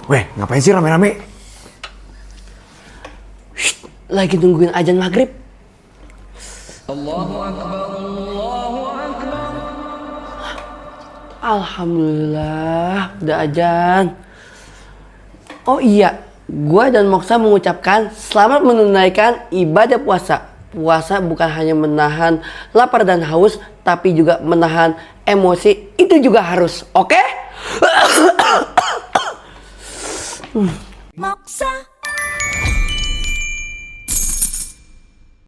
Weh, ngapain sih rame-rame? Lagi nungguin azan maghrib. Allahu Akbar, Allahu Akbar. Alhamdulillah, udah azan. Oh iya, gua dan Moksa mengucapkan selamat menunaikan ibadah puasa. Puasa bukan hanya menahan lapar dan haus, tapi juga menahan emosi. Itu juga harus, oke? Moksa